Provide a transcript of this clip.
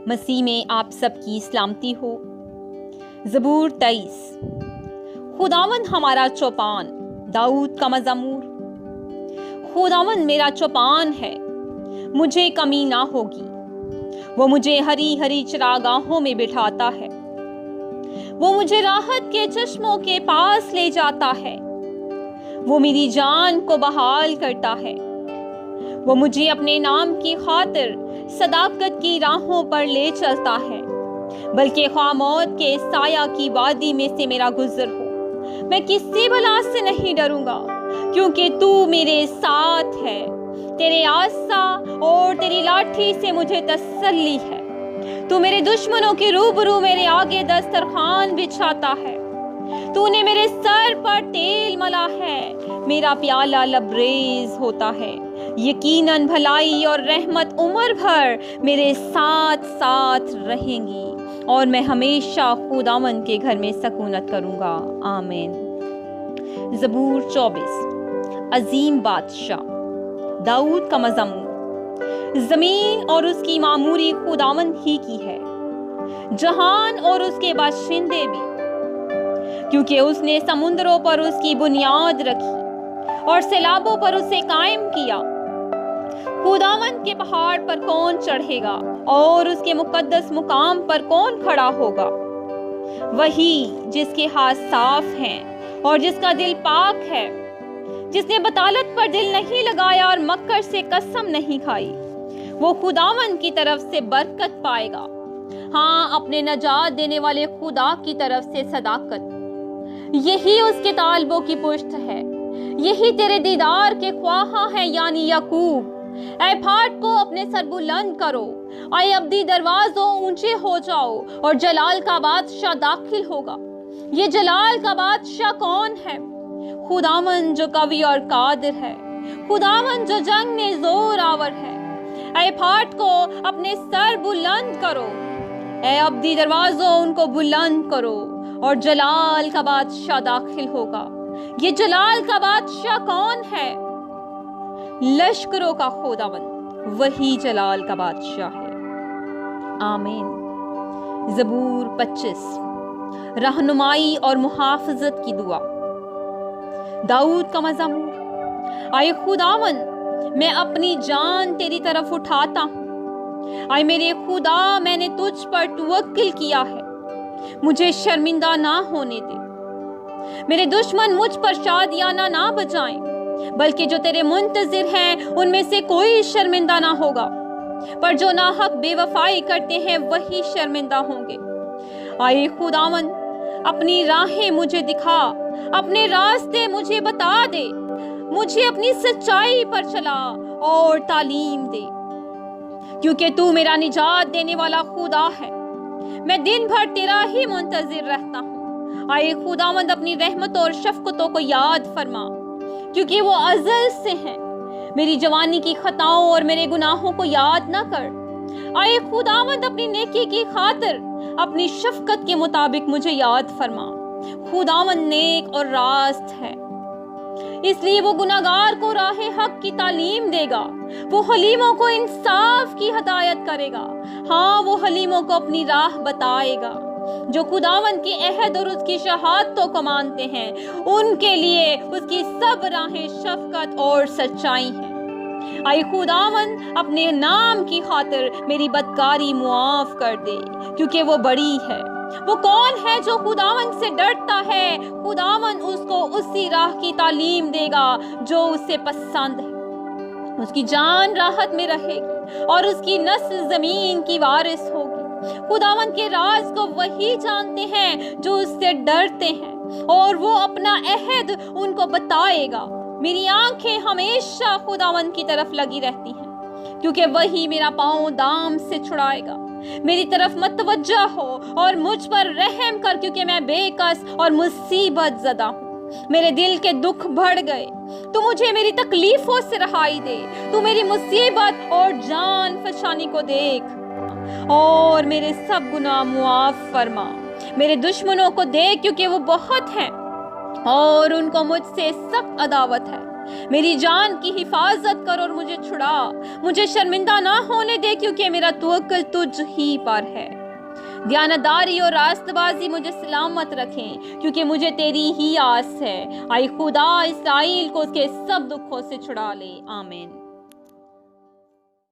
مسیح میں آپ سب کی سلامتی ہو۔ زبور 23۔ خداوند ہمارا چوپان، داؤد کا مزمور۔ خداوند میرا چوپان ہے، مجھے کمی نہ ہوگی۔ وہ مجھے ہری ہری چراگاہوں میں بٹھاتا ہے، وہ مجھے راحت کے چشموں کے پاس لے جاتا ہے، وہ میری جان کو بحال کرتا ہے، وہ مجھے اپنے نام کی خاطر صداقت کی راہوں پر لے چلتا ہے، بلکہ خواہ موت کے سایہ کی وادی میں سے میرا گزر ہو، میں کسی بلا سے نہیں ڈروں گا، کیونکہ تو میرے ساتھ ہے۔ تیرے عصا اور تیری لاٹھی سے مجھے تسلی ہے۔ تو میرے دشمنوں کے روبرو میرے آگے دسترخوان بچھاتا ہے۔ تو نے میرے سر پر تیل ملا ہے، میرا پیالہ لبریز ہوتا ہے۔ یقیناً بھلائی اور رحمت عمر بھر میرے ساتھ ساتھ رہیں گی، اور میں ہمیشہ خداوند کے گھر میں سکونت کروں گا۔ آمین۔ زبور 24۔ عظیم بادشاہ، داؤد کا مزمور۔ زمین اور اس کی معموری خداوند ہی کی ہے، جہان اور اس کے باشندے بھی، کیونکہ اس نے سمندروں پر اس کی بنیاد رکھی اور سیلابوں پر اسے قائم کیا۔ خداوند کے پہاڑ پر کون چڑھے گا، اور اس کے مقدس مقام پر کون کھڑا ہوگا؟ وہی جس کے ہاتھ صاف ہیں اور جس کا دل پاک ہے، جس نے بطالت پر دل نہیں لگایا اور مکر سے قسم نہیں کھائی، وہ خداوند کی طرف سے برکت پائے گا، ہاں اپنے نجات دینے والے خدا کی طرف سے صداقت۔ یہی اس کے طالبوں کی پشت ہے، یہی تیرے دیدار کے خواہاں ہیں، یعنی یعقوب۔ اے پھاٹ کو اپنے سر بلند کرو، اے ابدی دروازوں اونچے ہو جاؤ، اور جلال کا بادشاہ داخل ہوگا۔ یہ جلال کا بادشاہ کون ہے؟ خداوند جو قوی اور قادر ہے، خداوند جو جنگ میں زور آور ہے۔ اے پھاٹ کو اپنے سر بلند کرو، اے ابدی دروازوں ان کو بلند کرو، اور جلال کا بادشاہ داخل ہوگا۔ یہ جلال کا بادشاہ کون ہے؟ لشکروں کا خداوند، وہی جلال کا بادشاہ ہے۔ آمین۔ زبور 25۔ رہنمائی اور محافظت کی دعا، داؤد کا مزمور۔ اے خداوند، میں اپنی جان تیری طرف اٹھاتا ہوں۔ اے میرے خدا، میں نے تجھ پر توکل کیا ہے، مجھے شرمندہ نہ ہونے دے۔ میرے دشمن مجھ پر شادیانہ نہ بجائیں، بلکہ جو تیرے منتظر ہیں ان میں سے کوئی شرمندہ نہ ہوگا، پر جو ناحق بے وفائی کرتے ہیں وہی شرمندہ ہوں گے۔ اے خداوند، اپنی راہیں مجھے دکھا، اپنے راستے مجھے بتا دے، مجھے اپنی سچائی پر چلا اور تعلیم دے، کیونکہ تو میرا نجات دینے والا خدا ہے۔ میں دن بھر تیرا ہی منتظر رہتا ہوں۔ اے خداوند، اپنی رحمتوں اور شفقتوں کو یاد فرما، کیونکہ وہ ازل سے ہیں۔ میری جوانی کی خطاؤں اور میرے گناہوں کو یاد نہ کر۔ اے خداوند، اپنی نیکی کی خاطر اپنی شفقت کے مطابق مجھے یاد فرما۔ خداوند نیک اور راست ہے، اس لیے وہ گناہگار کو راہ حق کی تعلیم دے گا۔ وہ حلیموں کو انصاف کی ہدایت کرے گا، ہاں وہ حلیموں کو اپنی راہ بتائے گا۔ جو خداوند کی عہد اور اس کی شہادتوں کو مانتے ہیں، ان کے لیے اس کی سب راہیں شفقت اور سچائی ہیں۔ اے خداوند، اپنے نام کی خاطر میری بدکاری معاف کر دے، کیونکہ وہ بڑی ہے۔ وہ کون ہے جو خداوند سے ڈرتا ہے؟ خداوند اس کو اسی راہ کی تعلیم دے گا جو اسے پسند ہے۔ اس کی جان راحت میں رہے گی، اور اس کی نسل زمین کی وارث ہوگی۔ خداوند کے راز کو وہی جانتے ہیں جو اس سے ڈرتے ہیں، اور وہ اپنا عہد ان کو بتائے گا۔ میری آنکھیں ہمیشہ خداوند کی طرف لگی رہتی ہیں، کیونکہ وہی میرا پاؤں دام سے چھڑائے گا۔ میری طرف متوجہ ہو اور مجھ پر رحم کر، کیونکہ میں بے کس اور مصیبت زدہ ہوں۔ میرے دل کے دکھ بڑھ گئے، تو مجھے میری تکلیفوں سے رہائی دے۔ تو میری مصیبت اور جان فشانی کو دیکھ، اور میرے سب گناہ معاف فرما۔ میرے دشمنوں کو دیکھ، کیونکہ وہ بہت ہیں، اور ان کو مجھ سے سخت عداوت ہے۔ میری جان کی حفاظت کر اور مجھے چھڑا، مجھے شرمندہ نہ ہونے دے کیونکہ میرا توکل تجھ ہی پر ہے۔ دیانتداری اور راست بازی مجھے سلامت رکھیں کیونکہ مجھے تیری ہی آس ہے۔ اے خدا اسرائیل کو اس کے سب دکھوں سے چھڑا لے، آمین۔